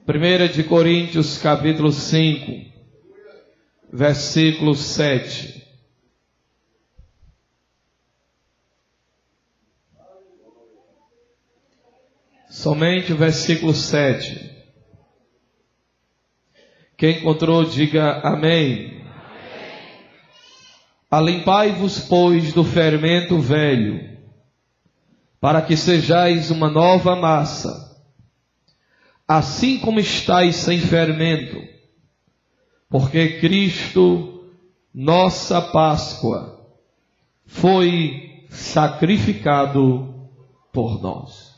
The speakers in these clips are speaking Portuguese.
1 de Coríntios, capítulo 5, versículo 7. Somente o versículo 7. Quem encontrou, diga amém. Alimpai-vos, pois, do fermento velho, para que sejais uma nova massa, assim como estáis sem fermento, porque Cristo, nossa Páscoa, foi sacrificado por nós.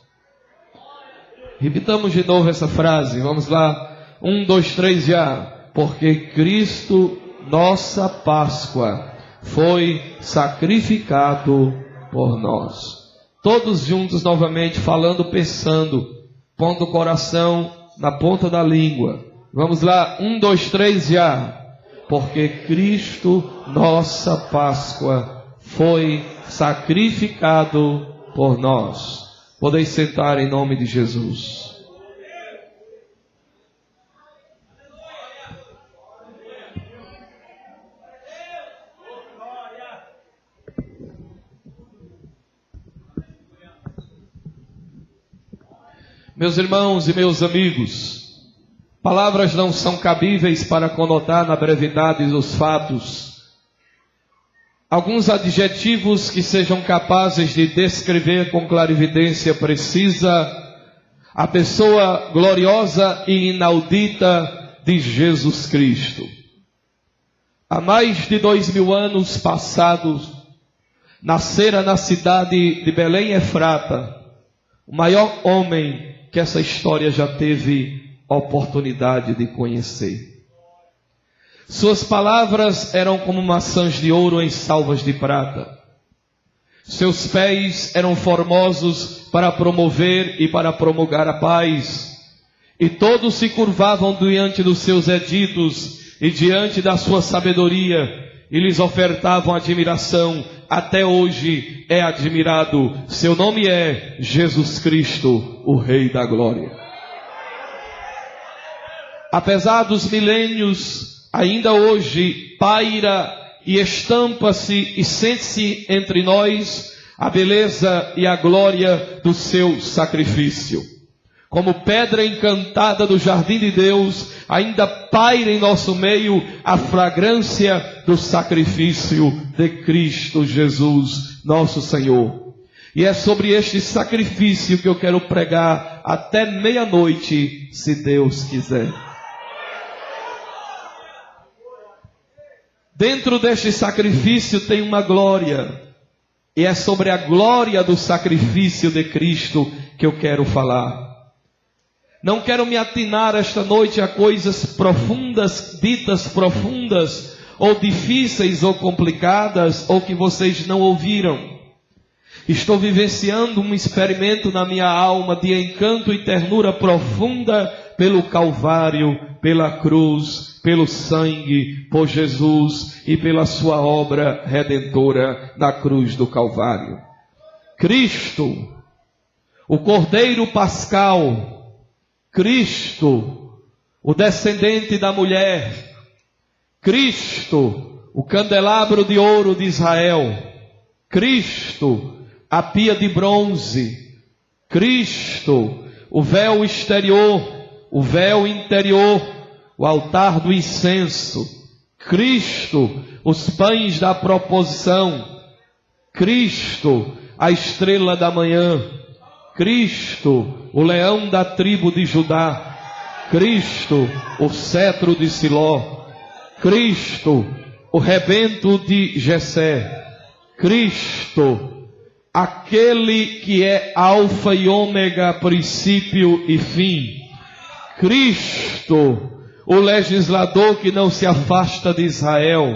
Repitamos de novo essa frase, vamos lá. 1, 2, 3, já. Porque Cristo, nossa Páscoa, foi sacrificado por nós. Todos juntos novamente, falando, pensando, pondo o coração na ponta da língua. Vamos lá, 1, 2, 3, já. Porque Cristo, nossa Páscoa, foi sacrificado por nós. Podeis sentar em nome de Jesus. Meus irmãos e meus amigos, palavras não são cabíveis para conotar na brevidade dos fatos alguns adjetivos que sejam capazes de descrever com clarividência precisa a pessoa gloriosa e inaudita de Jesus Cristo. Há mais de 2000 anos passados, nascera na cidade de Belém Efrata o maior homem que essa história já teve oportunidade de conhecer. Suas palavras eram como maçãs de ouro em salvas de prata. Seus pés eram formosos para promover e para promulgar a paz. E todos se curvavam diante dos seus editos e diante da sua sabedoria, e lhes ofertavam admiração. Até hoje é admirado. Seu nome é Jesus Cristo, o Rei da Glória. Apesar dos milênios, ainda hoje paira e estampa-se e sente-se entre nós a beleza e a glória do seu sacrifício. Como pedra encantada do jardim de Deus, ainda paira em nosso meio a fragrância do sacrifício de Cristo Jesus, nosso Senhor. E é sobre este sacrifício que eu quero pregar até meia-noite, se Deus quiser. Dentro deste sacrifício tem uma glória, e é sobre a glória do sacrifício de Cristo que eu quero falar. Não quero me atinar esta noite a coisas profundas, ditas profundas, ou difíceis, ou complicadas, ou que vocês não ouviram. Estou vivenciando um experimento na minha alma de encanto e ternura profunda pelo Calvário, pela cruz, pelo sangue, por Jesus e pela sua obra redentora na cruz do Calvário. Cristo, o Cordeiro Pascal, Cristo, o descendente da mulher, Cristo, o candelabro de ouro de Israel, Cristo, a pia de bronze, Cristo, o véu exterior, o véu interior, o altar do incenso, Cristo, os pães da proposição, Cristo, a estrela da manhã, Cristo, o leão da tribo de Judá, Cristo, o cetro de Siló, Cristo, o rebento de Jessé, Cristo, aquele que é alfa e ômega, princípio e fim, Cristo, o legislador que não se afasta de Israel,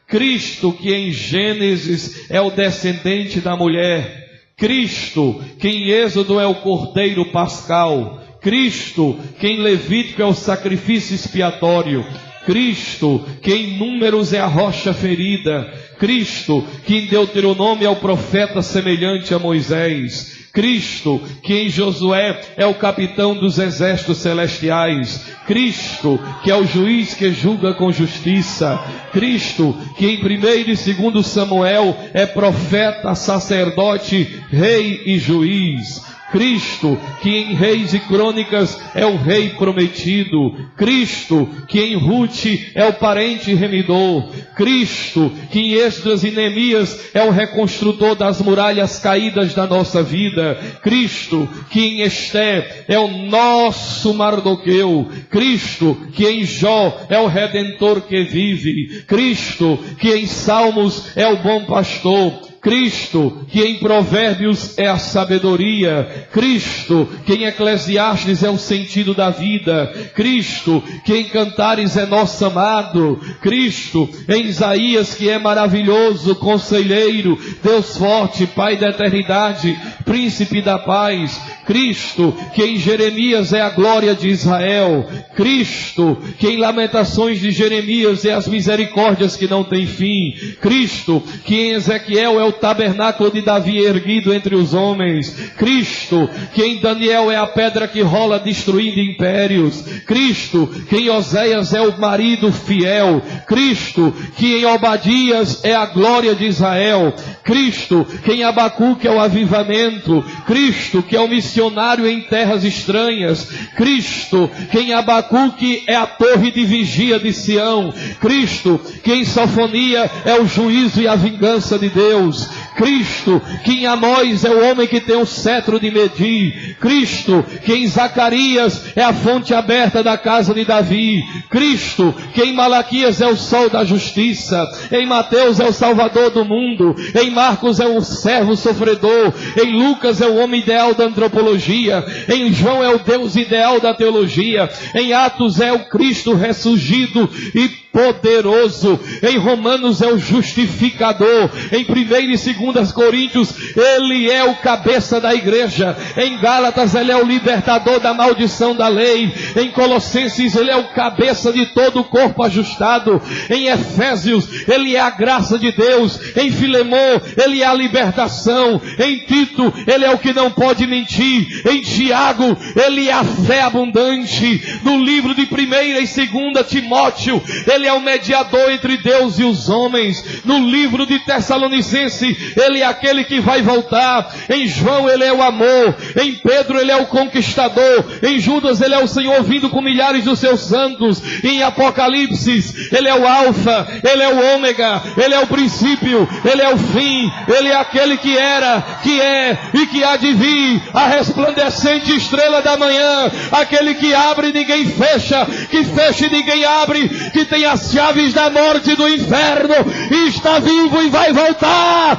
Cristo que em Gênesis é o descendente da mulher, Cristo que em Êxodo é o Cordeiro Pascal, Cristo que em Levítico é o sacrifício expiatório, Cristo que em Números é a rocha ferida, Cristo que em Deuteronômio é o profeta semelhante a Moisés, Cristo, que em Josué é o capitão dos exércitos celestiais. Cristo, que é o juiz que julga com justiça. Cristo, que em 1º e 2º Samuel é profeta, sacerdote, rei e juiz. Cristo, que em Reis e Crônicas é o rei prometido. Cristo, que em Ruth é o parente remidor. Cristo, que em Esdras e Neemias é o reconstrutor das muralhas caídas da nossa vida. Cristo, que em Esté é o nosso Mardoqueu. Cristo, que em Jó é o Redentor que vive. Cristo, que em Salmos é o bom pastor. Cristo, que em Provérbios é a sabedoria. Cristo, que em Eclesiastes é o sentido da vida. Cristo, que em Cantares é nosso amado. Cristo, em Isaías, que é maravilhoso, conselheiro, Deus forte, Pai da eternidade, príncipe da paz. Cristo, que em Jeremias é a glória de Israel. Cristo, que em Lamentações de Jeremias é as misericórdias que não têm fim. Cristo, que em Ezequiel é o tabernáculo de Davi erguido entre os homens. Cristo, que em Daniel é a pedra que rola destruindo impérios. Cristo, que em Oséias é o marido fiel. Cristo, que em Obadias é a glória de Israel. Cristo, que em Abacuque é o avivamento. Cristo, que é o missionário em terras estranhas. Cristo, que em Abacuque é a torre de vigia de Sião. Cristo, que em Sofonia é o juízo e a vingança de Deus. Cristo, que em Amós é o homem que tem o cetro de medir. Cristo, que em Zacarias é a fonte aberta da casa de Davi. Cristo, que em Malaquias é o sol da justiça. Em Mateus é o salvador do mundo. Em Marcos é o servo sofredor. Em Lucas é o homem ideal da antropologia. Em João é o Deus ideal da teologia. Em Atos é o Cristo ressurgido e poderoso. Em Romanos é o justificador. Em 1º e 2º Coríntios ele é o cabeça da igreja. Em Gálatas ele é o libertador da maldição da lei. Em Colossenses ele é o cabeça de todo o corpo ajustado. Em Efésios ele é a graça de Deus. Em Filemão ele é a libertação. Em Tito ele é o que não pode mentir. Em Tiago ele é a fé abundante. No livro de 1ª e 2ª Timóteo ele é o mediador entre Deus e os homens. No livro de Tessalonicenses ele é aquele que vai voltar. Em João ele é o amor. Em Pedro ele é o conquistador. Em Judas ele é o Senhor vindo com milhares dos seus santos. Em Apocalipse ele é o alfa, ele é o ômega, ele é o princípio, ele é o fim, ele é aquele que era, que é e que há de vir, a resplandecente estrela da manhã, aquele que abre e ninguém fecha, que fecha e ninguém abre, que tem as chaves da morte e do inferno, e está vivo e vai voltar.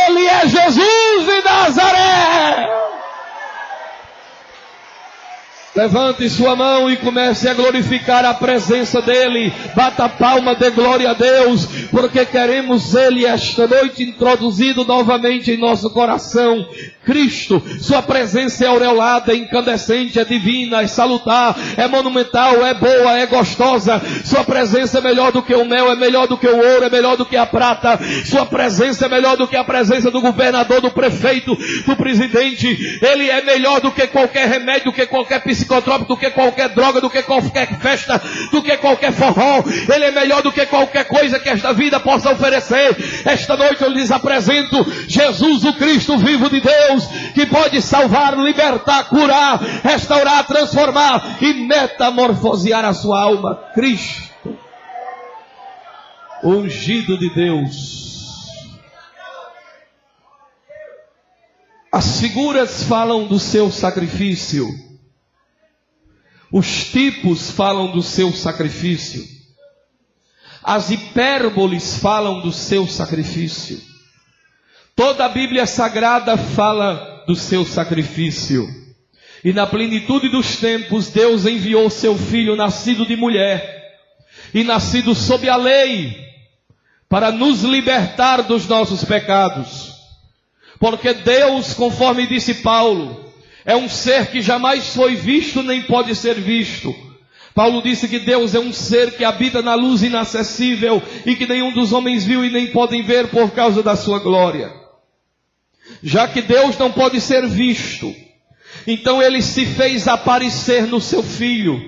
Ele é Jesus de Nazaré. Levante sua mão e comece a glorificar a presença dEle. Bata a palma, dê glória a Deus, porque queremos Ele esta noite introduzido novamente em nosso coração. Cristo, sua presença é aureolada, é incandescente, é divina, é salutar, é monumental, é boa, é gostosa. Sua presença é melhor do que o mel, é melhor do que o ouro, é melhor do que a prata. Sua presença é melhor do que a presença do governador, do prefeito, do presidente. Ele é melhor do que qualquer remédio, do que qualquer psicotrópico, do que qualquer droga, do que qualquer festa, do que qualquer forró. Ele é melhor do que qualquer coisa que esta vida possa oferecer. Esta noite eu lhes apresento Jesus, o Cristo vivo de Deus, que pode salvar, libertar, curar, restaurar, transformar e metamorfosear a sua alma. Cristo, ungido de Deus. As figuras falam do seu sacrifício. Os tipos falam do seu sacrifício. As hipérboles falam do seu sacrifício. Toda a Bíblia Sagrada fala do seu sacrifício. E na plenitude dos tempos, Deus enviou seu Filho, nascido de mulher e nascido sob a lei, para nos libertar dos nossos pecados. Porque Deus, conforme disse Paulo, é um ser que jamais foi visto nem pode ser visto. Paulo disse que Deus é um ser que habita na luz inacessível e que nenhum dos homens viu e nem podem ver por causa da sua glória. Já que Deus não pode ser visto, então ele se fez aparecer no seu Filho,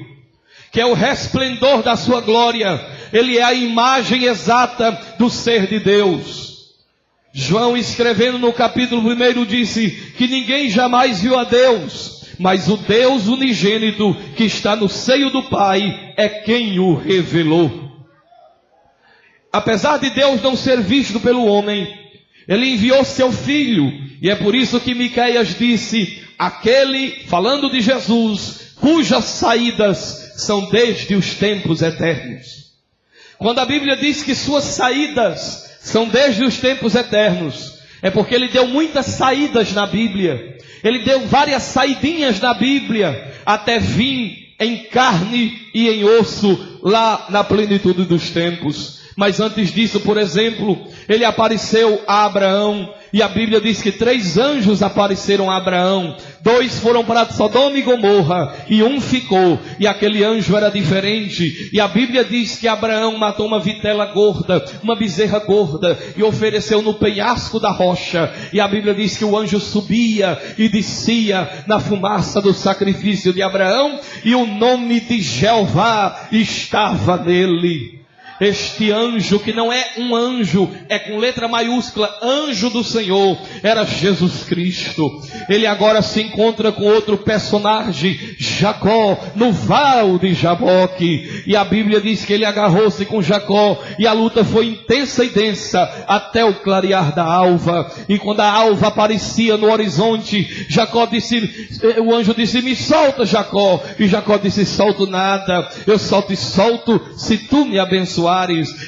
que é o resplendor da sua glória. Ele é a imagem exata do ser de Deus. João, escrevendo no capítulo 1, disse que ninguém jamais viu a Deus, mas o Deus unigênito que está no seio do Pai é quem o revelou. Apesar de Deus não ser visto pelo homem, ele enviou seu Filho, e é por isso que Miqueias disse, aquele, falando de Jesus, cujas saídas são desde os tempos eternos. Quando a Bíblia diz que suas saídas são desde os tempos eternos, é porque ele deu muitas saídas na Bíblia. Ele deu várias saidinhas na Bíblia, até vir em carne e em osso, lá na plenitude dos tempos. Mas antes disso, por exemplo, ele apareceu a Abraão, e a Bíblia diz que 3 anjos apareceram a Abraão. 2 foram para Sodoma e Gomorra, e 1 ficou, e aquele anjo era diferente. E a Bíblia diz que Abraão matou uma vitela gorda, uma bezerra gorda, e ofereceu no penhasco da rocha. E a Bíblia diz que o anjo subia e descia na fumaça do sacrifício de Abraão, e o nome de Jeová estava nele. Este anjo, que não é um anjo, é com letra maiúscula, anjo do Senhor, era Jesus Cristo. Ele agora se encontra com outro personagem, Jacó, no val de Jaboque. E a Bíblia diz que ele agarrou-se com Jacó, e a luta foi intensa e densa, até o clarear da alva. E quando a alva aparecia no horizonte, o anjo disse, me solta, Jacó. E Jacó disse, solto nada, eu só te solto se tu me abençoares.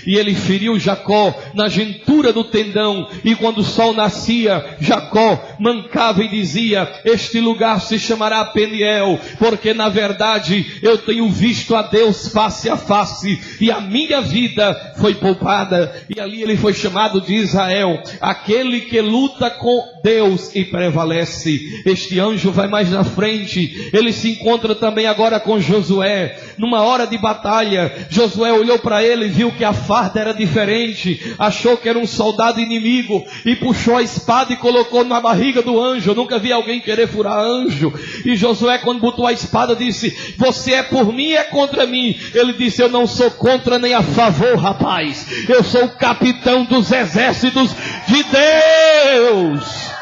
E ele feriu Jacó na juntura do tendão, e quando o sol nascia, Jacó mancava e dizia, este lugar se chamará Peniel, porque na verdade eu tenho visto a Deus face a face, e a minha vida foi poupada. E ali ele foi chamado de Israel, aquele que luta com Deus e prevalece. Este anjo vai mais na frente, ele se encontra também agora com Josué, numa hora de batalha. Josué olhou para ele, viu que a farda era diferente, achou que era um soldado inimigo, e puxou a espada e colocou na barriga do anjo. Eu nunca vi alguém querer furar anjo. E Josué, quando botou a espada, disse, você é por mim, é contra mim? Ele disse, eu não sou contra nem a favor, rapaz, eu sou o capitão dos exércitos de Deus.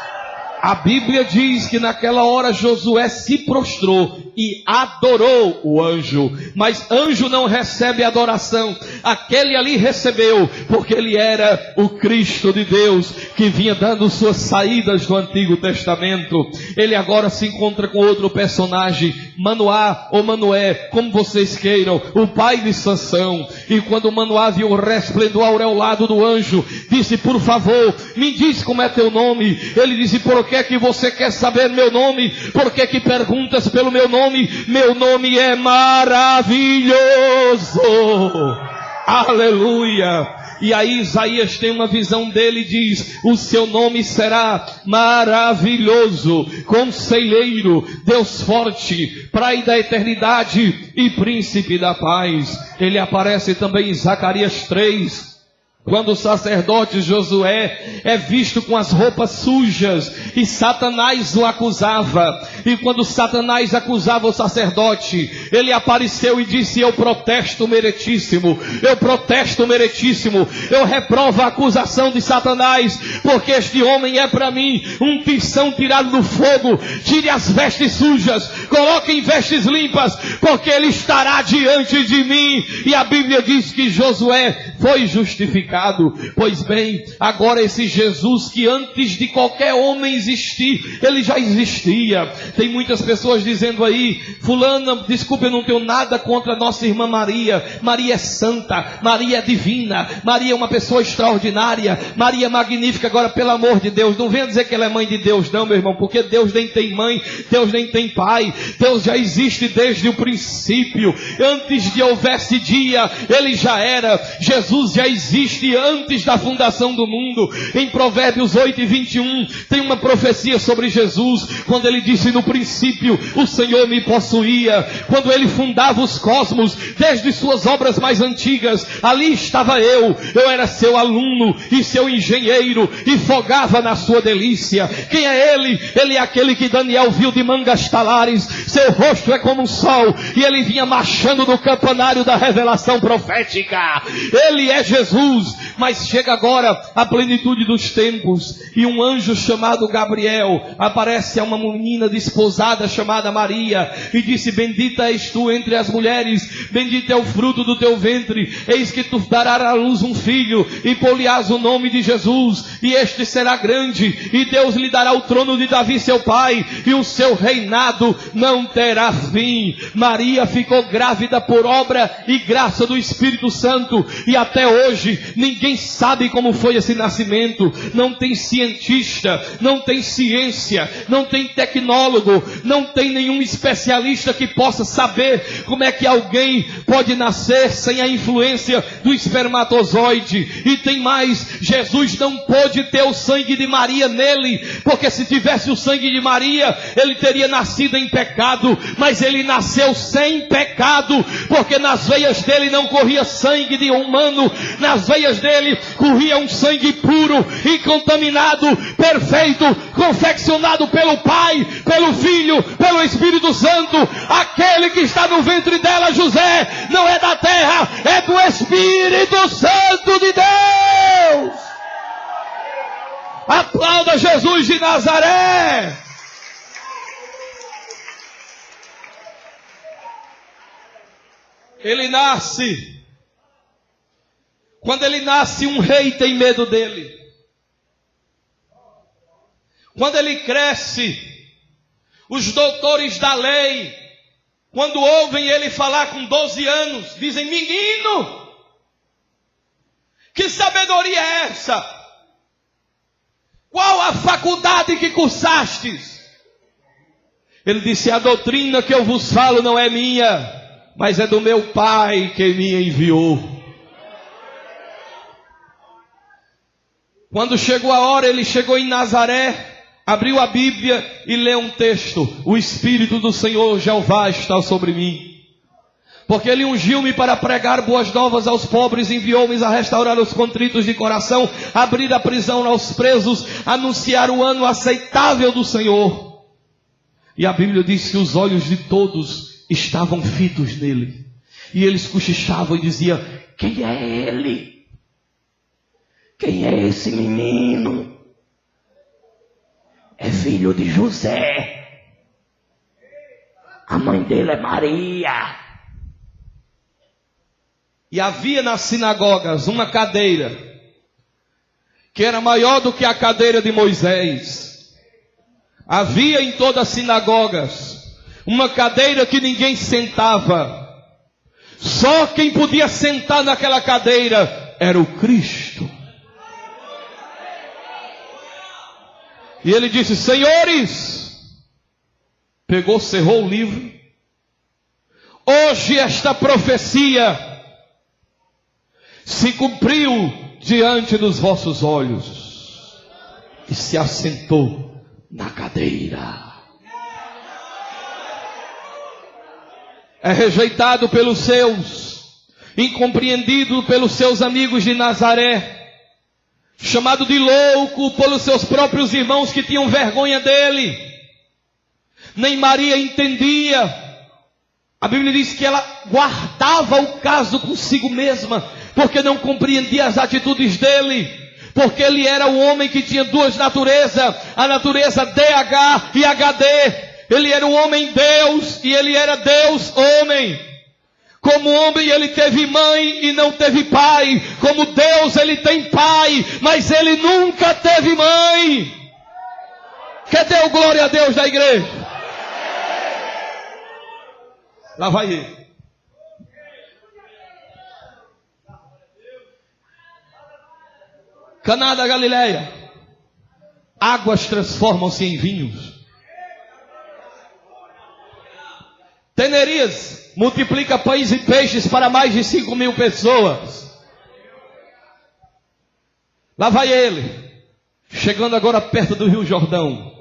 A Bíblia diz que naquela hora Josué se prostrou e adorou o anjo. Mas anjo não recebe adoração. Aquele ali recebeu, porque ele era o Cristo de Deus, que vinha dando suas saídas no Antigo Testamento. Ele agora se encontra com outro personagem, Manoá ou Manoé, como vocês queiram, o pai de Sansão. E quando Manoá viu o resplendor aureolado do anjo, disse, por favor, me diz como é teu nome. Ele disse, por que você quer saber meu nome? Por que perguntas pelo meu nome? Meu nome é maravilhoso. Aleluia. E aí Isaías tem uma visão dele e diz, o seu nome será maravilhoso, conselheiro, Deus forte, Pai da eternidade e príncipe da paz. Ele aparece também em Zacarias 3, quando o sacerdote Josué é visto com as roupas sujas e Satanás o acusava. E quando Satanás acusava o sacerdote, ele apareceu e disse, eu protesto meritíssimo, eu reprovo a acusação de Satanás, porque este homem é para mim um tição tirado do fogo. Tire as vestes sujas, coloque em vestes limpas, porque ele estará diante de mim. E a Bíblia diz que Josué foi justificado. Pois bem, agora esse Jesus que antes de qualquer homem existir, ele já existia. Tem muitas pessoas dizendo aí, fulana, desculpe, eu não tenho nada contra a nossa irmã Maria. Maria é santa, Maria é divina, Maria é uma pessoa extraordinária, Maria é magnífica. Agora, pelo amor de Deus, não venha dizer que ela é mãe de Deus não, meu irmão, porque Deus nem tem mãe, Deus nem tem pai. Deus já existe desde o princípio. Antes de houvesse dia, ele já era. Jesus Jesus já existe antes da fundação do mundo. Em Provérbios 8:21 tem uma profecia sobre Jesus, quando ele disse: no princípio o Senhor me possuía. Quando ele fundava os cosmos, desde suas obras mais antigas, ali estava eu era seu aluno e seu engenheiro, e fogava na sua delícia. Quem é ele? Ele é aquele que Daniel viu de mangas talares, seu rosto é como um sol, e ele vinha marchando no campanário da revelação profética. Ele é Jesus. Mas chega agora a plenitude dos tempos, e um anjo chamado Gabriel aparece a uma menina desposada chamada Maria, e disse: bendita és tu entre as mulheres, bendito é o fruto do teu ventre, eis que tu darás à luz um filho, e pôr-lhe-ás o nome de Jesus, e este será grande, e Deus lhe dará o trono de Davi seu pai, e o seu reinado não terá fim. Maria ficou grávida por obra e graça do Espírito Santo, e até hoje ninguém sabe como foi esse nascimento. Não tem cientista, não tem ciência, não tem tecnólogo, não tem nenhum especialista que possa saber como é que alguém pode nascer sem a influência do espermatozoide. E tem mais, Jesus não pôde ter o sangue de Maria nele, porque se tivesse o sangue de Maria, ele teria nascido em pecado, mas ele nasceu sem pecado, porque nas veias dele não corria sangue de humano, nas veias dele corria um sangue puro, incontaminado, perfeito, confeccionado pelo Pai, pelo Filho, pelo Espírito Santo. Aquele que está no ventre dela, José, não é da terra, é do Espírito Santo de Deus. Aplauda Jesus de Nazaré. Ele nasce. Quando ele nasce, um rei tem medo dele. Quando ele cresce, os doutores da lei, quando ouvem ele falar com 12 anos, dizem: menino, que sabedoria é essa? Qual a faculdade que cursastes? Ele disse: a doutrina que eu vos falo não é minha, mas é do meu Pai que me enviou. Quando chegou a hora, ele chegou em Nazaré, abriu a Bíblia e leu um texto: o Espírito do Senhor Jeová está sobre mim, porque ele ungiu-me para pregar boas novas aos pobres, enviou-me a restaurar os contritos de coração, abrir a prisão aos presos, anunciar o ano aceitável do Senhor. E a Bíblia diz que os olhos de todos estavam fitos nele, e eles cochichavam e diziam: quem é ele? Quem é esse menino? É filho de José. A mãe dele é Maria. E havia nas sinagogas uma cadeira que era maior do que a cadeira de Moisés. Havia em todas as sinagogas uma cadeira que ninguém sentava. Só quem podia sentar naquela cadeira era o Cristo. E ele disse: senhores, pegou, cerrou o livro. Hoje esta profecia se cumpriu diante dos vossos olhos. E se assentou na cadeira. É rejeitado pelos seus, incompreendido pelos seus amigos de Nazaré, chamado de louco pelos seus próprios irmãos que tinham vergonha dele. Nem Maria entendia. A Bíblia diz que ela guardava o caso consigo mesma, porque não compreendia as atitudes dele, porque ele era um homem que tinha duas naturezas, a natureza DH e HD. Ele era um homem Deus e ele era Deus homem. Como homem ele teve mãe e não teve pai. Como Deus ele tem pai, mas ele nunca teve mãe. Quer ter o glória a Deus da igreja? Lá vai ele. Caná da Galileia. Águas transformam-se em vinhos. Tenerias multiplica pães e peixes para mais de 5.000 pessoas. Lá vai ele, chegando agora perto do Rio Jordão.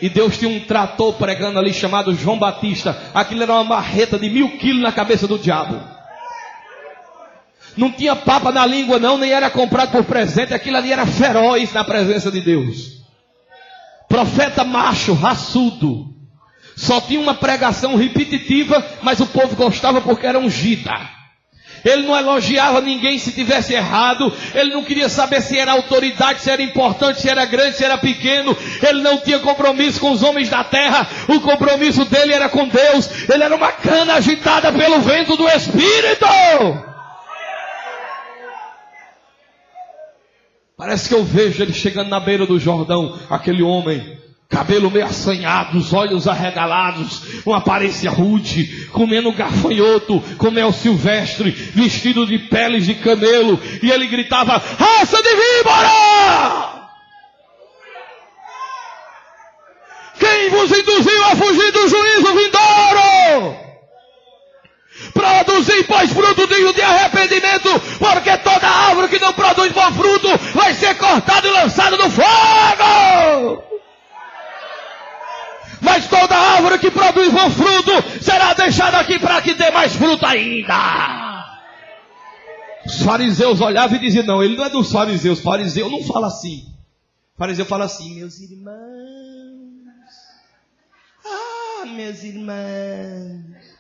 E Deus tinha um trator pregando ali chamado João Batista. Aquilo era uma marreta de 1000 quilos na cabeça do diabo. Não tinha papa na língua não, nem era comprado por presente. Aquilo ali era feroz na presença de Deus. Profeta macho, raçudo. Só tinha uma pregação repetitiva, mas o povo gostava porque era ungida. Ele não elogiava ninguém se tivesse errado. Ele não queria saber se era autoridade, se era importante, se era grande, se era pequeno. Ele não tinha compromisso com os homens da terra. O compromisso dele era com Deus. Ele era uma cana agitada pelo vento do Espírito. Parece que eu vejo ele chegando na beira do Jordão. Aquele homem, cabelo meio assanhado, os olhos arregalados, uma aparência rude, comendo gafanhoto, com mel silvestre, vestido de peles de camelo, e ele gritava: raça de víbora! Quem vos induziu a fugir do juízo vindouro? Produzir, pois, fruto digno de arrependimento, porque toda árvore que não produz bom fruto vai ser cortada e lançada no fogo. Mas toda árvore que produz bom fruto será deixada aqui para que dê mais fruto ainda. Os fariseus olhavam e diziam: não, ele não é dos fariseus. Fariseu não fala assim. Fariseu fala assim: meus irmãos, meus irmãos.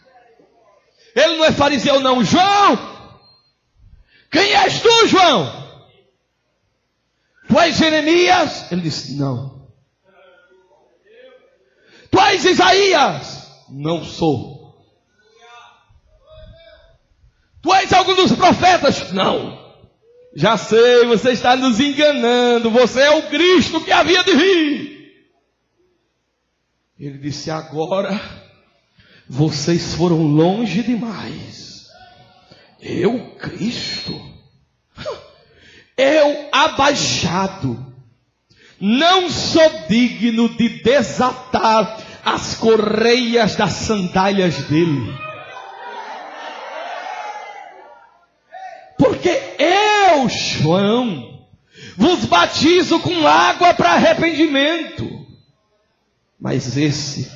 Ele não é fariseu não. João, quem és tu, João? Tu és Jeremias? Ele disse: não. Tu és Isaías? Não sou. Tu és algum dos profetas? Não. Já sei, você está nos enganando. Você é o Cristo que havia de vir. Ele disse: agora vocês foram longe demais. Eu, Cristo? Eu, abaixado, não sou digno de desatar as correias das sandálias dele. Porque eu, João, vos batizo com água para arrependimento. Mas esse,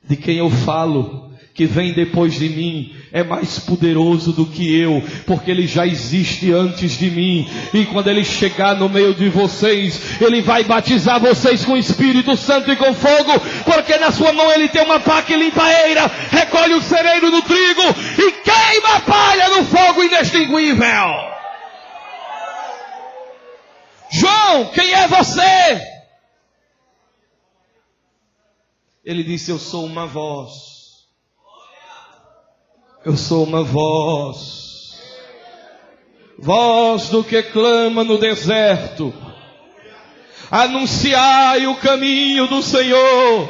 de quem eu falo, que vem depois de mim, é mais poderoso do que eu, porque ele já existe antes de mim. E quando ele chegar no meio de vocês, ele vai batizar vocês com o Espírito Santo e com fogo, porque na sua mão ele tem uma pá que limpa a eira, recolhe o cereiro do trigo e queima a palha no fogo inextinguível. João, quem é você? Ele disse: eu sou uma voz. Eu sou uma voz. Voz do que clama no deserto. Anunciai o caminho do Senhor.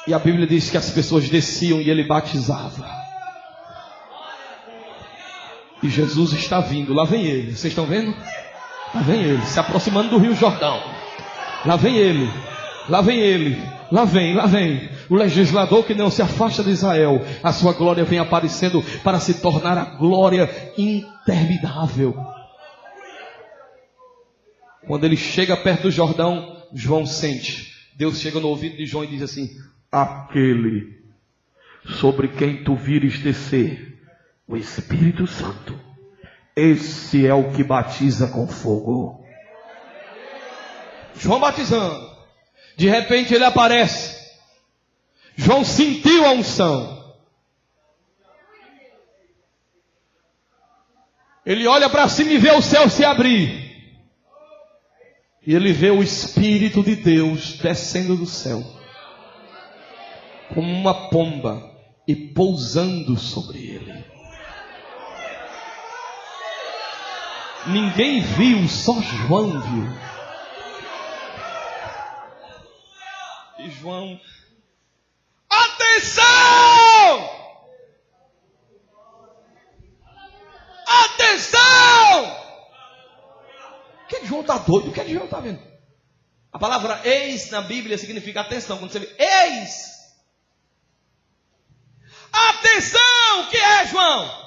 E a Bíblia diz que as pessoas desciam e ele batizava. E Jesus está vindo. Lá vem ele. Vocês estão vendo? Lá vem ele, se aproximando do Rio Jordão. Lá vem ele. Lá vem ele. Lá vem, lá vem. O legislador que não se afasta de Israel. A sua glória vem aparecendo para se tornar a glória interminável. Quando ele chega perto do Jordão, João sente. Deus chega no ouvido de João e diz assim: aquele sobre quem tu vires descer o Espírito Santo, esse é o que batiza com fogo. João batizando. De repente ele aparece. João sentiu a unção. Ele olha para cima e vê o céu se abrir. E ele vê o Espírito de Deus descendo do céu, como uma pomba, e pousando sobre ele. Ninguém viu, só João viu. E João: atenção! Atenção! O que João está doido? O que João está vendo? A palavra eis na Bíblia significa atenção. Quando você vê eis, atenção! O que é, João?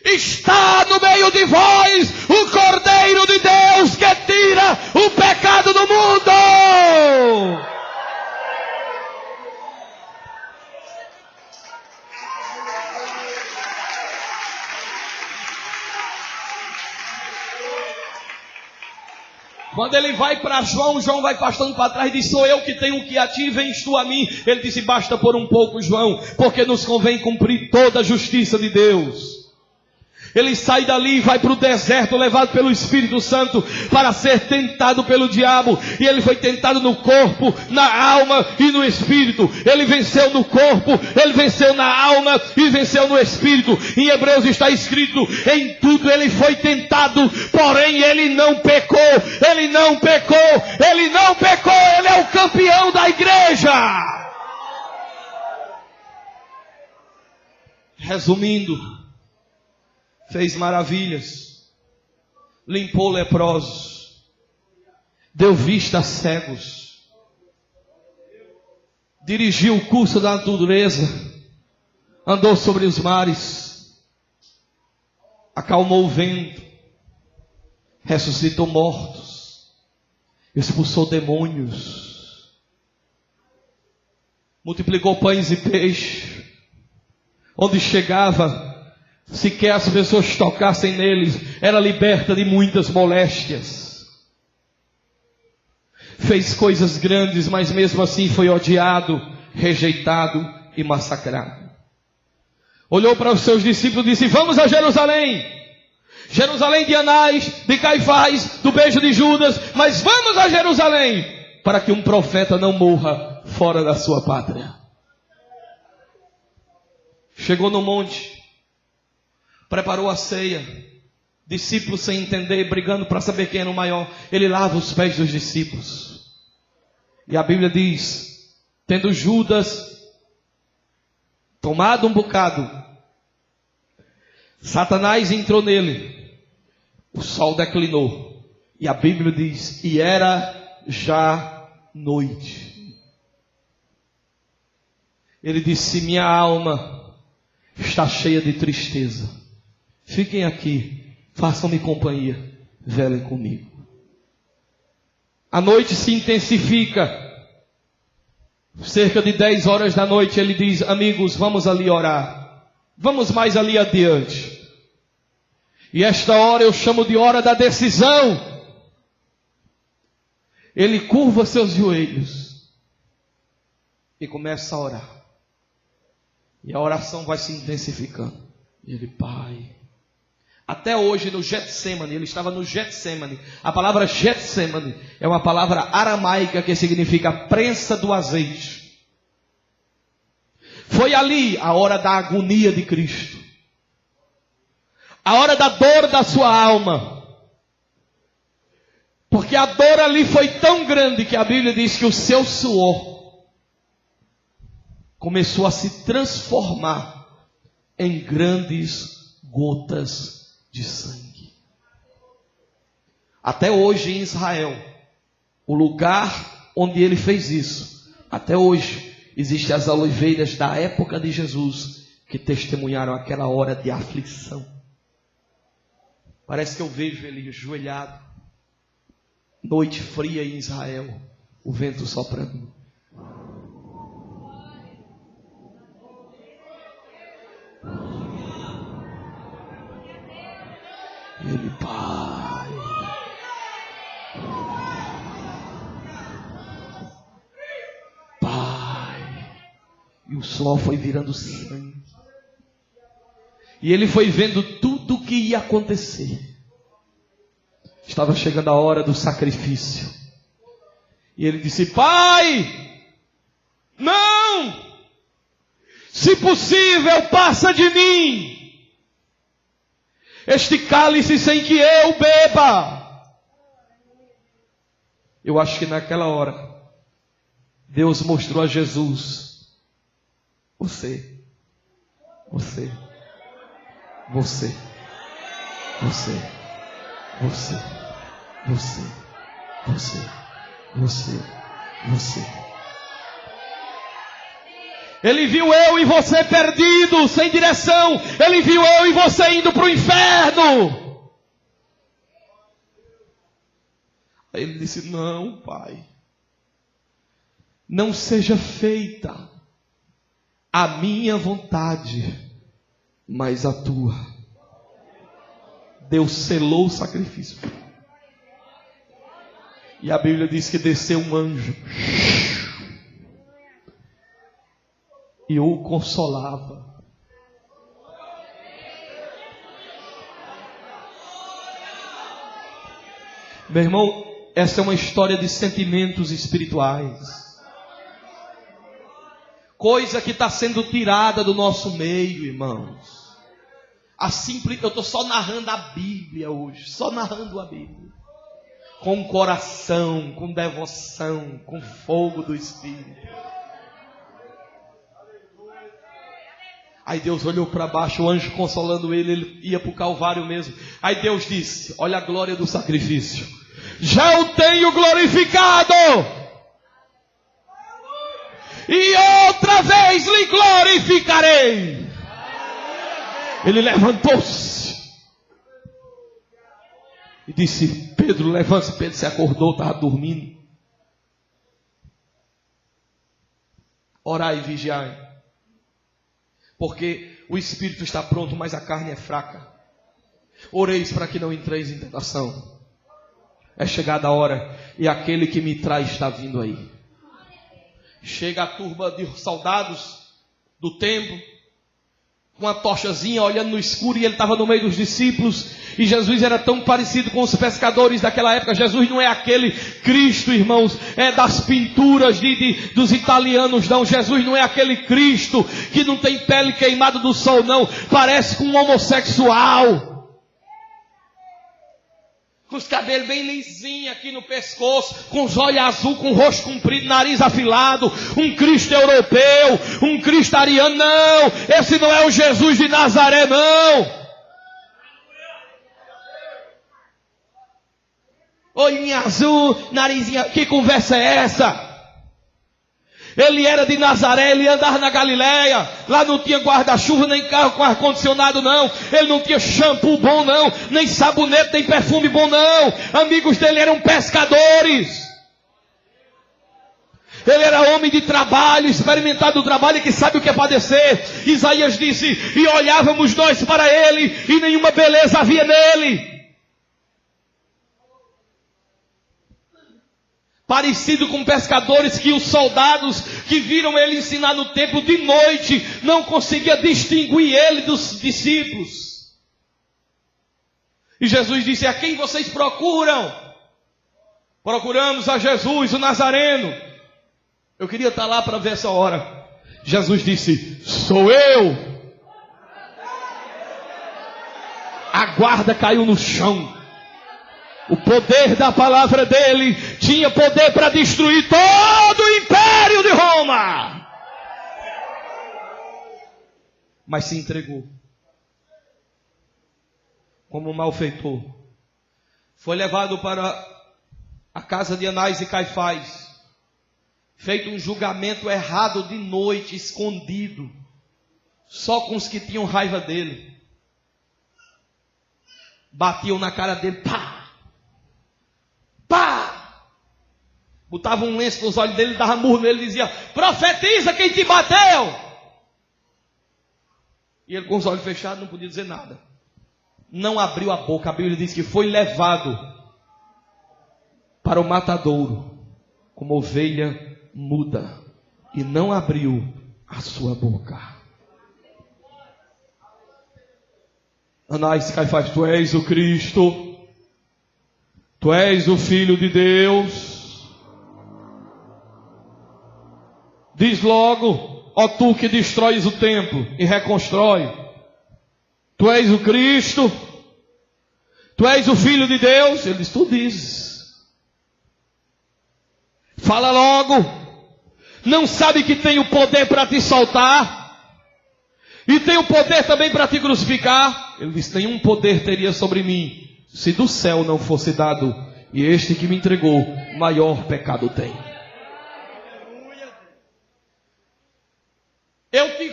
Está no meio de vós o Cordeiro de Deus que tira o pecado do mundo. Quando ele vai para João, João vai passando para trás e diz: sou eu que tenho que a ti, vens tu a mim. Ele disse: basta por um pouco, João, porque nos convém cumprir toda a justiça de Deus. Ele sai dali e vai para o deserto, levado pelo Espírito Santo, para ser tentado pelo diabo. E ele foi tentado no corpo, na alma e no espírito. Ele venceu no corpo, ele venceu na alma e venceu no espírito. Em Hebreus está escrito: em tudo ele foi tentado, porém ele não pecou. Ele não pecou, ele não pecou. Ele é o campeão da igreja. Resumindo, fez maravilhas, limpou leprosos, deu vista a cegos, dirigiu o curso da natureza, andou sobre os mares, acalmou o vento, ressuscitou mortos, expulsou demônios, multiplicou pães e peixes. Onde chegava, sequer as pessoas tocassem neles, era liberta de muitas moléstias. Fez coisas grandes, mas mesmo assim foi odiado, rejeitado e massacrado. Olhou para os seus discípulos e disse: vamos a Jerusalém. Jerusalém de Anás, de Caifás, do beijo de Judas, mas vamos a Jerusalém, para que um profeta não morra fora da sua pátria. Chegou no monte, preparou a ceia, discípulos sem entender, brigando para saber quem era o maior. Ele lava os pés dos discípulos. E a Bíblia diz: tendo Judas tomado um bocado, Satanás entrou nele, o sol declinou, e a Bíblia diz: e era já noite. Ele disse: minha alma está cheia de tristeza. Fiquem aqui, façam-me companhia, velem comigo. A noite se intensifica. Cerca de 10 horas da noite ele diz: amigos, vamos ali orar. Vamos mais ali adiante. E esta hora eu chamo de hora da decisão. Ele curva seus joelhos e começa a orar. E a oração vai se intensificando. E ele: Pai. Até hoje no Getsemane, ele estava no Getsemane. A palavra Getsemane é uma palavra aramaica que significa prensa do azeite. Foi ali a hora da agonia de Cristo. A hora da dor da sua alma. Porque a dor ali foi tão grande que a Bíblia diz que o seu suor começou a se transformar em grandes gotas de sangue. Até hoje em Israel, o lugar onde ele fez isso, até hoje, existem as oliveiras da época de Jesus que testemunharam aquela hora de aflição. Parece que eu vejo ele ajoelhado, noite fria em Israel, o vento soprando. Ele: Pai. Pai. E o sol foi virando sangue. E ele foi vendo tudo o que ia acontecer. Estava chegando a hora do sacrifício. E ele disse: Pai, não! Se possível, passa de mim este cálice sem que eu beba. Eu acho que naquela hora Deus mostrou a Jesus: você, você, você, você, você, você, você, você, você. Ele viu eu e você perdido, sem direção. Ele viu eu e você indo para o inferno. Aí ele disse: não, Pai, não seja feita a minha vontade, mas a tua. Deus selou o sacrifício. E a Bíblia diz que desceu um anjo e o consolava. Meu irmão, essa é uma história de sentimentos espirituais. Coisa que está sendo tirada do nosso meio, irmãos. Eu estou só narrando a Bíblia hoje. Só narrando a Bíblia. Com coração, com devoção, com fogo do Espírito. Aí Deus olhou para baixo, o anjo consolando ele ia para o Calvário mesmo. Aí Deus disse: olha a glória do sacrifício. Já o tenho glorificado. E outra vez lhe glorificarei. Ele levantou-se e disse: Pedro, levante-se. Pedro se acordou, estava dormindo. Orai e vigiai, porque o espírito está pronto, mas a carne é fraca. Oreis para que não entreis em tentação. É chegada a hora, e aquele que me traz está vindo aí. Chega a turba de soldados do templo, com uma tochazinha, olhando no escuro, e ele estava no meio dos discípulos. E Jesus era tão parecido com os pescadores daquela época. Jesus não é aquele Cristo, irmãos, é das pinturas dos italianos, não. Jesus não é aquele Cristo que não tem pele queimada do sol, não. Parece com um homossexual, com os cabelos bem lisinhos aqui no pescoço, com os olhos azuis, com o rosto comprido, nariz afilado. Um Cristo europeu, um Cristo ariano. Não, esse não é o Jesus de Nazaré, não. Olhinho azul, narizinho, que conversa é essa? Ele era de Nazaré, ele andava na Galileia. Lá não tinha guarda-chuva, nem carro com ar-condicionado, não. Ele não tinha shampoo bom, não. Nem sabonete, nem perfume bom, não. Amigos dele eram pescadores. Ele era homem de trabalho, experimentado do trabalho, que sabe o que é padecer. Isaías disse: e olhávamos nós para ele, e nenhuma beleza havia nele. Parecido com pescadores que os soldados que viram ele ensinar no templo de noite não conseguiam distinguir ele dos discípulos. E Jesus disse: a quem vocês procuram? Procuramos a Jesus, o Nazareno. Eu queria estar lá para ver essa hora. Jesus disse: sou eu. A guarda caiu no chão. O poder da palavra dele tinha poder para destruir todo o império de Roma. Mas se entregou como um malfeitor. Foi levado para a casa de Anás e Caifás. Feito um julgamento errado de noite, escondido. Só com os que tinham raiva dele. Batiam na cara dele. Pá! Pá! Botava um lenço nos olhos dele, dava murro nele e dizia: profetiza quem te bateu! E ele com os olhos fechados não podia dizer nada. Não abriu a boca. A Bíblia diz que foi levado para o matadouro como ovelha muda, e não abriu a sua boca. Anás e Caifás: tu és o Cristo, tu és o Filho de Deus. Diz logo, ó tu que destróis o templo e reconstrói. Tu és o Cristo, tu és o Filho de Deus. Ele diz: tu dizes. Fala logo. Não sabe que tem o poder para te soltar? E tem o poder também para te crucificar? Ele diz: nenhum poder teria sobre mim se do céu não fosse dado, e este que me entregou, maior pecado tem. Eu te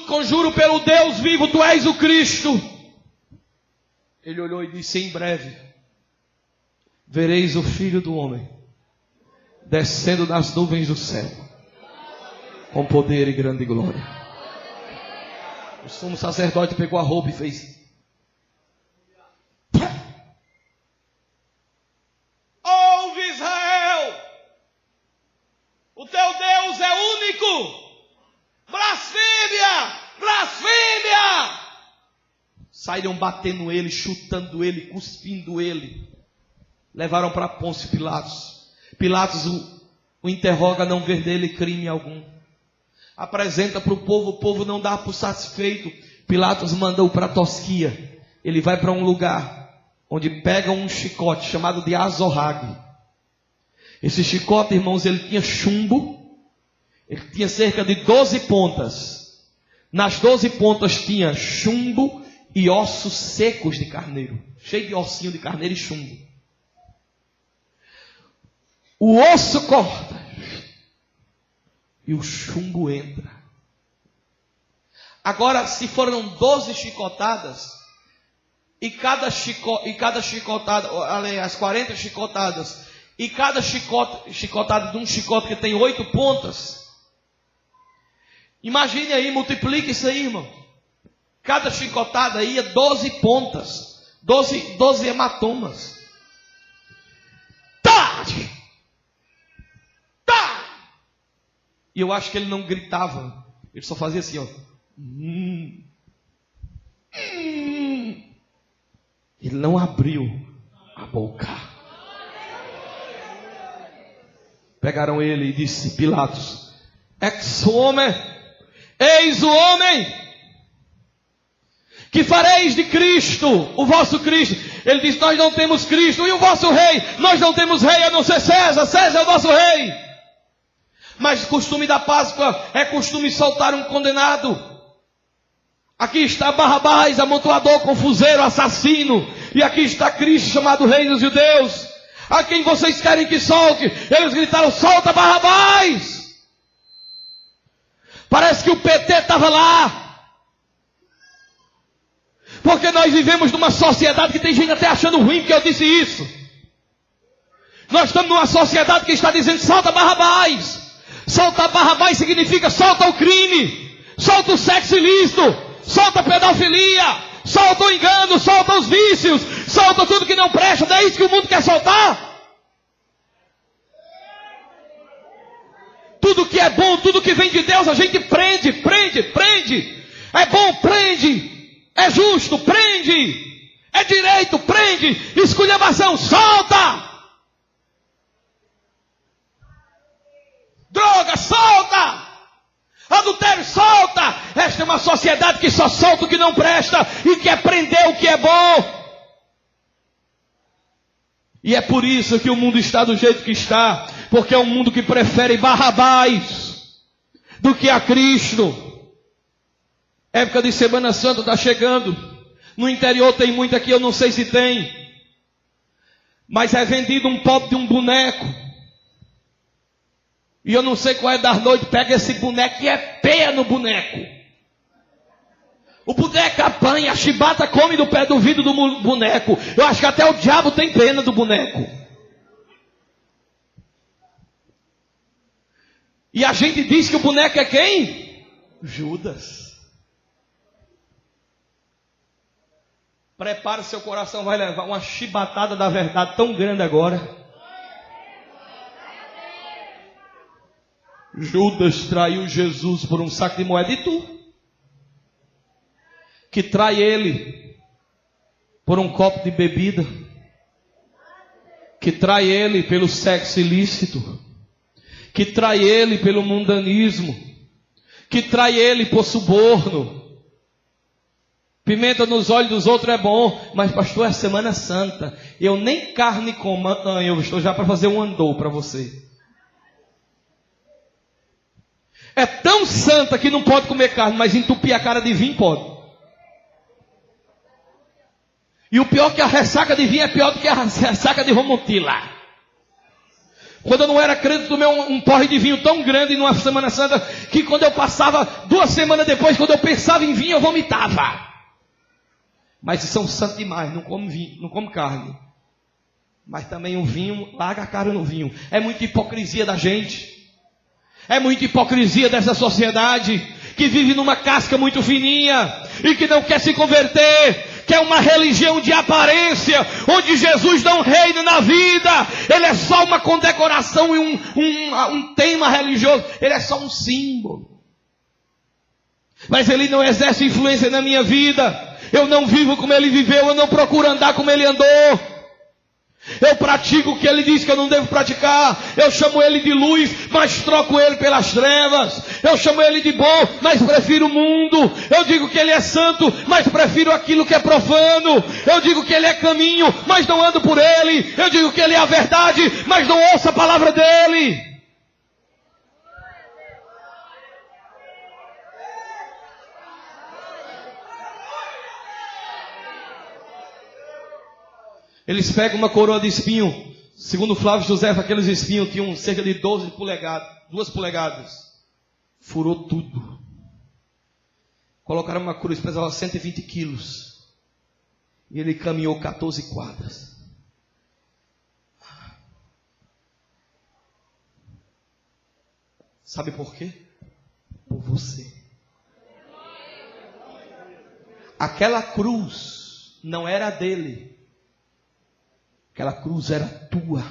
conjuro pelo Deus vivo, tu és o Cristo. Ele olhou e disse: em breve vereis o Filho do Homem descendo das nuvens do céu, com poder e grande glória. O sumo sacerdote pegou a roupa e fez: ouve, Israel, o teu Deus é único. Blasfêmia! Blasfêmia! Saíram batendo ele, chutando ele, cuspindo ele. Levaram para Pôncio Pilatos. Pilatos o interroga, não vê nele crime algum. Apresenta para o povo não dá por satisfeito. Pilatos manda-o para Tosquia. Ele vai para um lugar onde pega um chicote chamado de azorrague. Esse chicote, irmãos, ele tinha chumbo. Ele tinha cerca de 12 pontas. Nas 12 pontas tinha chumbo e ossos secos de carneiro. Cheio de ossinho de carneiro e chumbo. O osso corta e o chumbo entra. Agora, se foram 12 chicotadas, e cada chicotada, aliás, 40 chicotadas, e cada chicotada de um chicote que tem 8 pontas, imagine aí, multiplique isso aí, irmão. Cada chicotada ia 12 pontas, 12 hematomas. Tá! Tá! E eu acho que ele não gritava, ele só fazia assim, ó. Ele não abriu a boca. Pegaram ele e disse: Pilatos, ex homem, eis o homem. Que fareis de Cristo, o vosso Cristo? Ele diz: nós não temos Cristo. E o vosso rei? Nós não temos rei a não ser César. César é o nosso rei. Mas costume da Páscoa é costume soltar um condenado. Aqui está Barrabás, amontoador, confuseiro, assassino. E aqui está Cristo, chamado Rei dos Judeus. A quem vocês querem que solte? Eles gritaram: solta Barrabás. Parece que o PT estava lá. Porque nós vivemos numa sociedade que tem gente até achando ruim que eu disse isso. Nós estamos numa sociedade que está dizendo: solta Barrabás. Soltar Barrabás significa solta o crime, solta o sexo ilícito, solta a pedofilia, solta o engano, solta os vícios, solta tudo que não presta. Não é isso que o mundo quer soltar? Tudo que é bom, tudo que vem de Deus, a gente prende. É bom, prende. É justo, prende. É direito, prende. Esculhambação, solta. Droga, solta. Adultério, solta. Esta é uma sociedade que só solta o que não presta e quer prender o que é bom. E é por isso que o mundo está do jeito que está, porque é um mundo que prefere Barrabás do que a Cristo. Época de Semana Santa está chegando. No interior tem muito aqui, eu não sei se tem. Mas é vendido um pobre de um boneco. E eu não sei qual é das noites, pega esse boneco e é peia no boneco. O boneco apanha, a chibata come do pé do vidro do boneco. Eu acho que até o diabo tem pena do boneco. E a gente diz que o boneco é quem? Judas. Prepara, seu coração vai levar uma chibatada da verdade tão grande agora. Judas traiu Jesus por um saco de moeda. E tu? Que trai ele por um copo de bebida. Que trai ele pelo sexo ilícito. Que trai ele pelo mundanismo. Que trai ele por suborno. Pimenta nos olhos dos outros é bom, mas pastor, é Semana Santa. Eu nem carne como. Não, eu estou já para fazer um andou para você. É tão santa que não pode comer carne, mas entupir a cara de vinho pode. E o pior é que a ressaca de vinho é pior do que a ressaca de Romotila. Quando eu não era crente, tomei um porre de vinho tão grande numa Semana Santa, que quando eu passava 2 semanas depois, quando eu pensava em vinho, eu vomitava. Mas são santos demais, não come vinho, não come carne. Mas também o vinho, larga a cara no vinho. É muita hipocrisia da gente. É muita hipocrisia dessa sociedade, que vive numa casca muito fininha, e que não quer se converter, que é uma religião de aparência, onde Jesus não reina na vida. Ele é só uma condecoração e um tema religioso. Ele é só um símbolo. Mas ele não exerce influência na minha vida. Eu não vivo como ele viveu, eu não procuro andar como ele andou. Eu pratico o que ele diz que eu não devo praticar. Eu chamo ele de luz, mas troco ele pelas trevas. Eu chamo ele de bom, mas prefiro o mundo. Eu digo que ele é santo, mas prefiro aquilo que é profano. Eu digo que ele é caminho, mas não ando por ele. Eu digo que ele é a verdade, mas não ouço a palavra dele. Eles pegam uma coroa de espinho. Segundo Flávio José, aqueles espinhos tinham cerca de 12 polegadas, 2 polegadas. Furou tudo. Colocaram uma cruz, pesava 120 quilos. E ele caminhou 14 quadras. Sabe por quê? Por você. Aquela cruz não era dele. Aquela cruz era tua,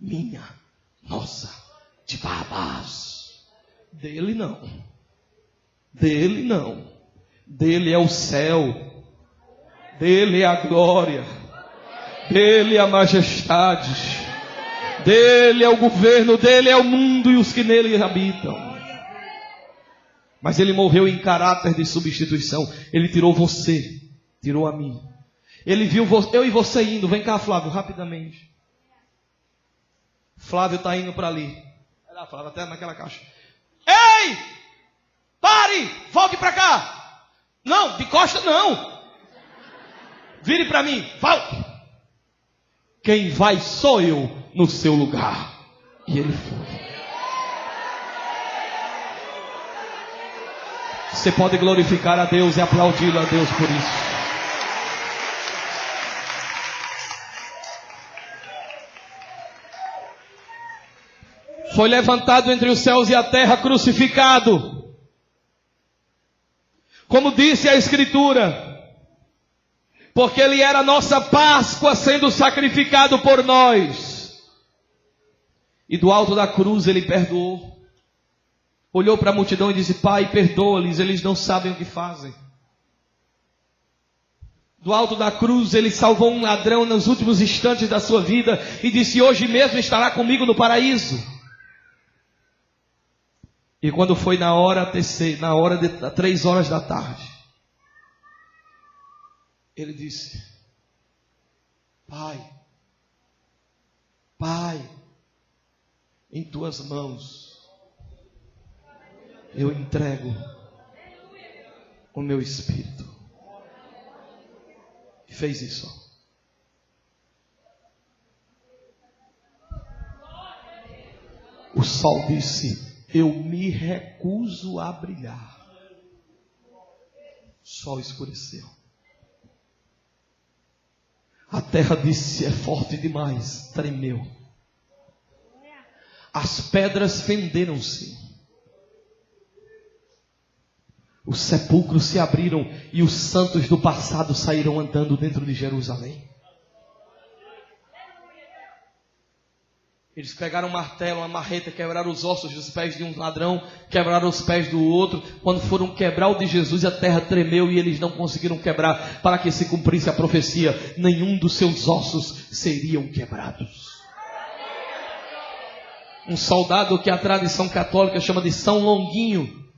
minha, nossa, de Barrabás. Dele não. Dele é o céu. Dele é a glória. Dele é a majestade. Dele é o governo. Dele é o mundo e os que nele habitam. Mas ele morreu em caráter de substituição. Ele tirou você. Tirou a mim. Ele viu eu e você indo. Vem cá, Flávio, rapidamente. Flávio está indo para ali. Vai lá, Flávio, até naquela caixa. Ei! Pare! Volte para cá! Não, de costa não. Vire para mim. Volte. Quem vai sou eu no seu lugar. E ele foi. Você pode glorificar a Deus e aplaudi-lo a Deus por isso. Foi levantado entre os céus e a terra, crucificado. Como disse a Escritura, porque ele era a nossa Páscoa sendo sacrificado por nós. E do alto da cruz ele perdoou. Olhou para a multidão e disse: Pai, perdoa-lhes, eles não sabem o que fazem. Do alto da cruz ele salvou um ladrão nos últimos instantes da sua vida e disse: hoje mesmo estará comigo no paraíso. E quando foi na hora de 3 horas da tarde, ele disse: Pai, em tuas mãos eu entrego o meu espírito. E fez isso. O sol disse: eu me recuso a brilhar. O sol escureceu. A terra disse: é forte demais. Tremeu. As pedras fenderam-se. Os sepulcros se abriram e os santos do passado saíram andando dentro de Jerusalém. Eles pegaram um martelo, uma marreta, quebraram os ossos dos pés de um ladrão, quebraram os pés do outro. Quando foram quebrar o de Jesus, a terra tremeu e eles não conseguiram quebrar, para que se cumprisse a profecia: nenhum dos seus ossos seriam quebrados. Um soldado que a tradição católica chama de São Longuinho,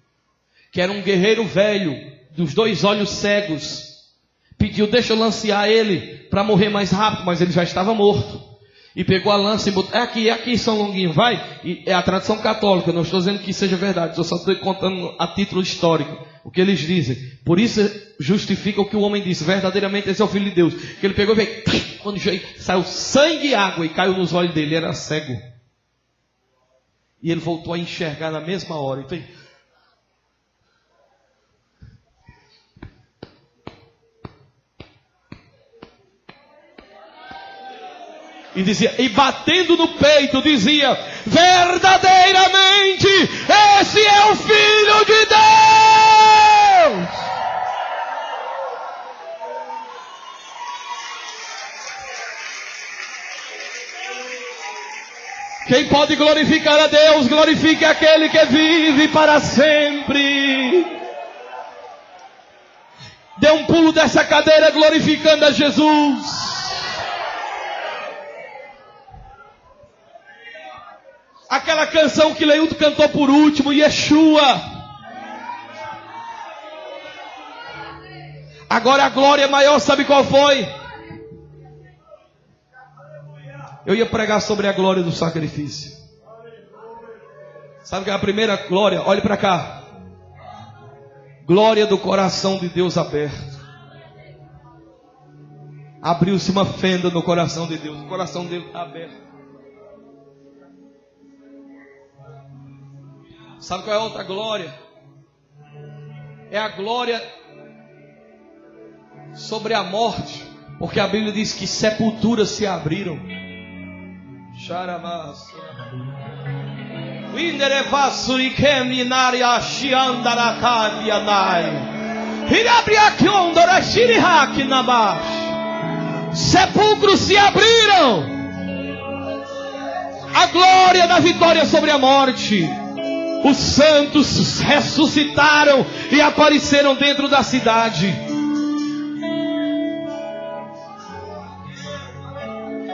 que era um guerreiro velho, dos 2 olhos cegos, pediu: deixa eu lancear ele para morrer mais rápido, mas ele já estava morto. E pegou a lança e botou: é aqui São Longuinho, vai. E é a tradição católica, não estou dizendo que seja verdade, eu só estou contando a título histórico. O que eles dizem. Por isso justifica o que o homem disse. Verdadeiramente esse é o Filho de Deus. Que ele pegou e veio. Quando saiu sangue e água e caiu nos olhos dele. Ele era cego. E ele voltou a enxergar na mesma hora. Então, e dizia, e batendo no peito, dizia: verdadeiramente, esse é o Filho de Deus. Quem pode glorificar a Deus, glorifique aquele que vive para sempre. Dê um pulo dessa cadeira glorificando a Jesus. Aquela canção que Leilton cantou por último, Yeshua. Agora a glória maior, sabe qual foi? Eu ia pregar sobre a glória do sacrifício. Sabe que é a primeira glória? Olhe para cá. Glória do coração de Deus aberto. Abriu-se uma fenda no coração de Deus. O coração dele está aberto. Sabe qual é a outra glória? É a glória sobre a morte. Porque a Bíblia diz que sepulturas se abriram. Sepulcros se abriram. A glória da vitória sobre a morte. Os santos ressuscitaram e apareceram dentro da cidade.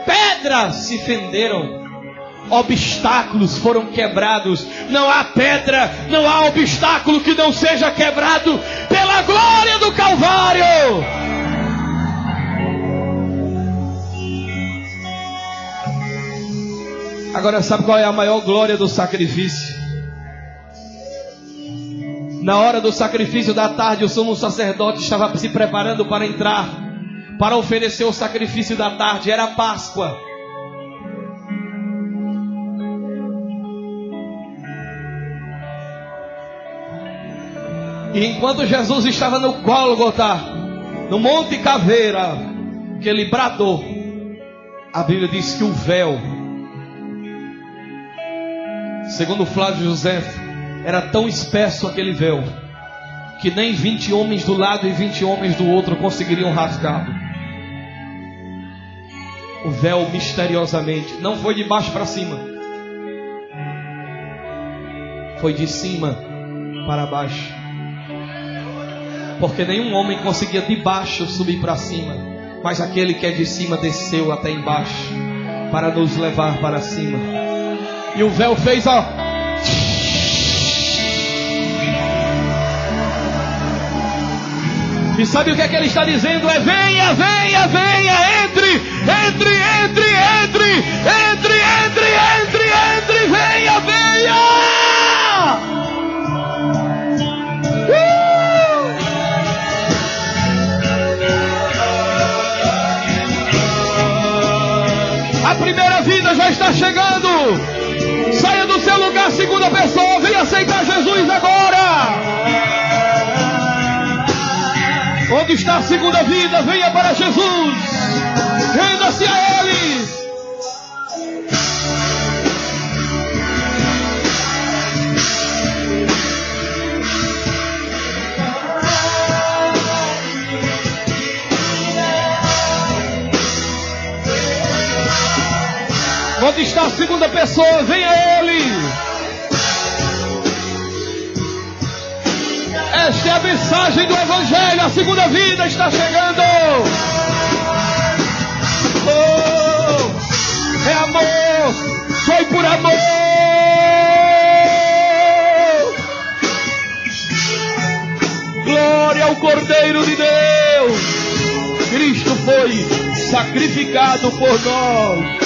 Pedras se fenderam. Obstáculos foram quebrados. Não há pedra, não há obstáculo que não seja quebrado pela glória do Calvário. Agora sabe qual é a maior glória do sacrifício? Na hora do sacrifício da tarde, o sumo sacerdote estava se preparando para entrar, para oferecer o sacrifício da tarde. Era a Páscoa. E enquanto Jesus estava no Gólgota, no Monte Caveira, que ele bradou, a Bíblia diz que o véu, segundo Flávio José, era tão espesso aquele véu, que nem 20 homens do lado e 20 homens do outro conseguiriam rasgá-lo. O véu misteriosamente não foi de baixo para cima, foi de cima para baixo. Porque nenhum homem conseguia de baixo subir para cima, mas aquele que é de cima desceu até embaixo para nos levar para cima. E o véu fez, ó. E sabe o que é que ele está dizendo? É: venha, venha, venha, entre, entre, entre, entre, entre, entre, entre, entre, venha, venha! A primeira vida já está chegando. Saia do seu lugar, segunda pessoa, venha aceitar Jesus agora. Onde está a segunda vida? Venha para Jesus. Renda-se a Ele. Onde está a segunda pessoa? Venha a Ele. Esta é a mensagem do Evangelho. A segunda vida está chegando. Oh, é amor. Foi por amor. Glória ao Cordeiro de Deus. Cristo foi sacrificado por nós.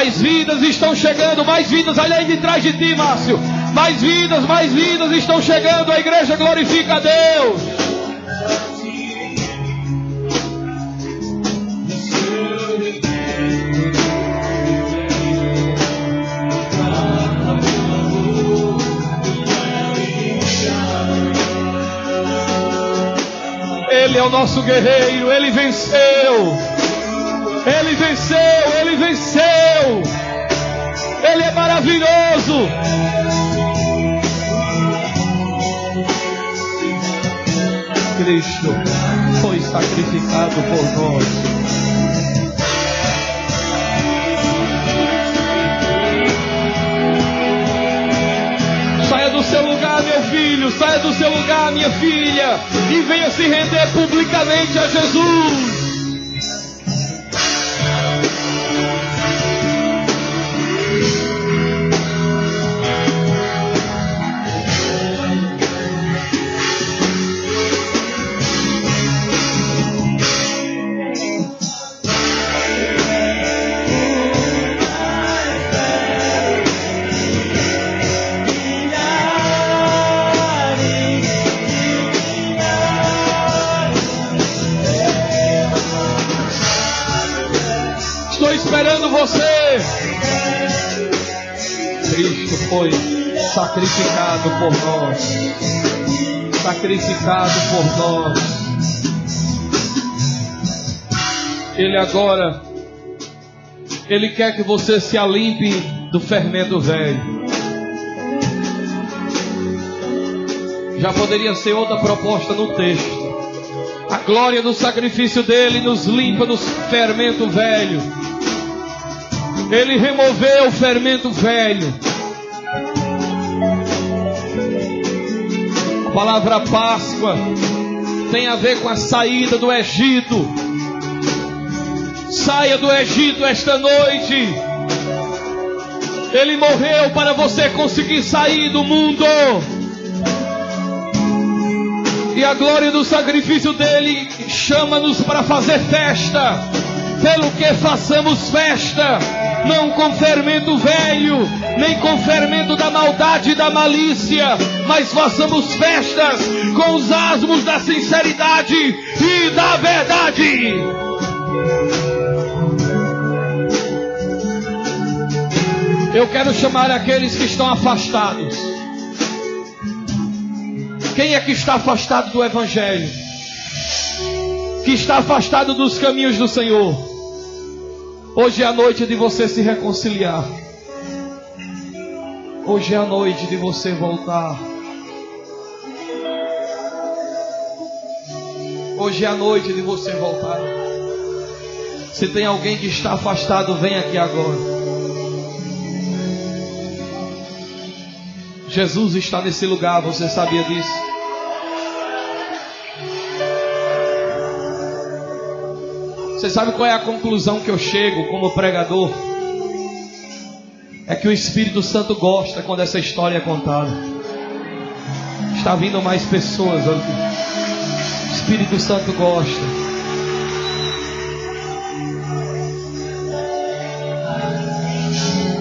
Mais vidas estão chegando, mais vidas. Olha aí de trás de ti, Márcio. Mais vidas estão chegando. A igreja glorifica a Deus. Ele é o nosso guerreiro, Ele venceu. Ele venceu, Ele venceu. Ele é maravilhoso. Cristo foi sacrificado por nós. Saia do seu lugar, meu filho, saia do seu lugar, minha filha, e venha se render publicamente a Jesus. Esperando você. Cristo foi sacrificado por nós. Sacrificado por nós. Ele agora, Ele quer que você se alimpe do fermento velho. Já poderia ser outra proposta no texto. A glória do sacrifício dele nos limpa do fermento velho. Ele removeu o fermento velho. A palavra Páscoa tem a ver com a saída do Egito. Saia do Egito esta noite. Ele morreu para você conseguir sair do mundo. E a glória do sacrifício dele chama-nos para fazer festa. Pelo que façamos festa, não com fermento velho, nem com fermento da maldade e da malícia, mas façamos festas com os asmos da sinceridade e da verdade. Eu quero chamar aqueles que estão afastados. Quem é que está afastado do Evangelho? Que está afastado dos caminhos do Senhor? Hoje é a noite de você se reconciliar. Hoje é a noite de você voltar. Hoje é a noite de você voltar. Se tem alguém que está afastado, vem aqui agora. Jesus está nesse lugar, você sabia disso? Você sabe qual é a conclusão que eu chego como pregador? É que o Espírito Santo gosta quando essa história é contada. Está vindo mais pessoas aqui. O Espírito Santo gosta.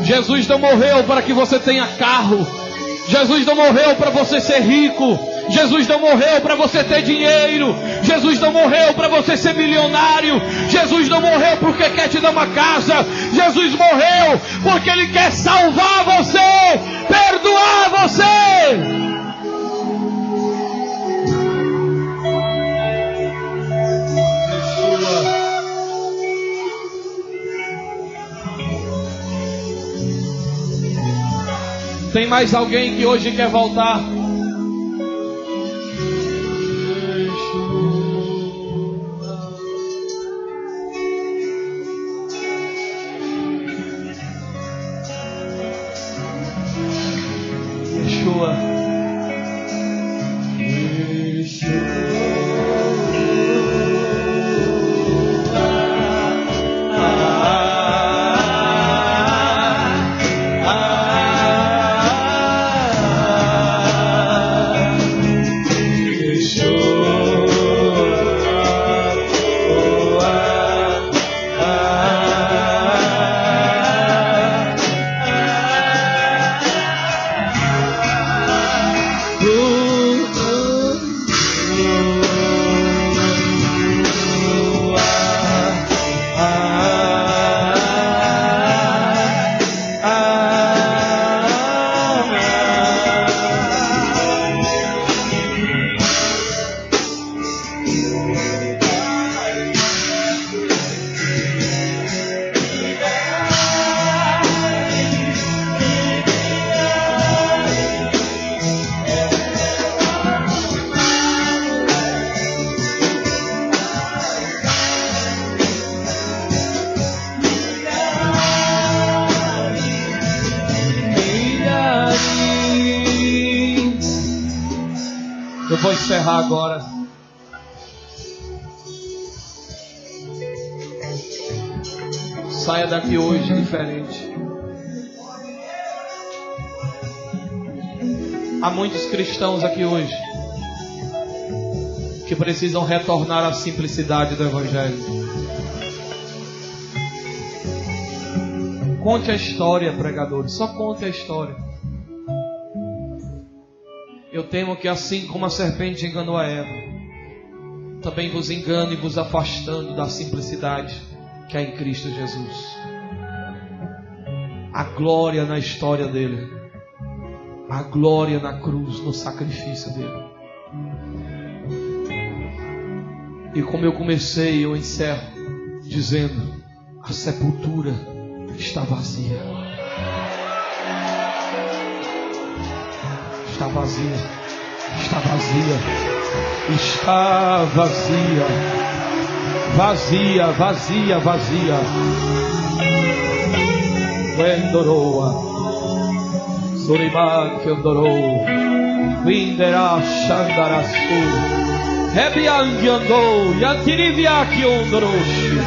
Jesus não morreu para que você tenha carro. Jesus não morreu para você ser rico. Jesus não morreu para você ter dinheiro. Jesus não morreu para você ser milionário. Jesus não morreu porque quer te dar uma casa. Jesus morreu porque Ele quer salvar você, perdoar você. Tem mais alguém que hoje quer voltar? Eu vou encerrar agora. Saia daqui hoje diferente. Há muitos cristãos aqui hoje que precisam retornar à simplicidade do Evangelho. Conte a história, pregadores. Só conte a história. Eu temo que assim como a serpente enganou a Eva, também vos engane vos afastando da simplicidade que há em Cristo Jesus. A glória na história dele, a glória na cruz, no sacrifício dele. E como eu comecei, eu encerro dizendo: a sepultura está vazia. Está vazia. Está vazia. Está vazia. Vazia, vazia, vazia. Vendoroa. Suriban que andorou. Vindera Shandarasu. Rebiang andou. Yantiriviak ondoroshi.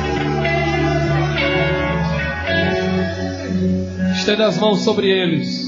Estenda as mãos sobre eles.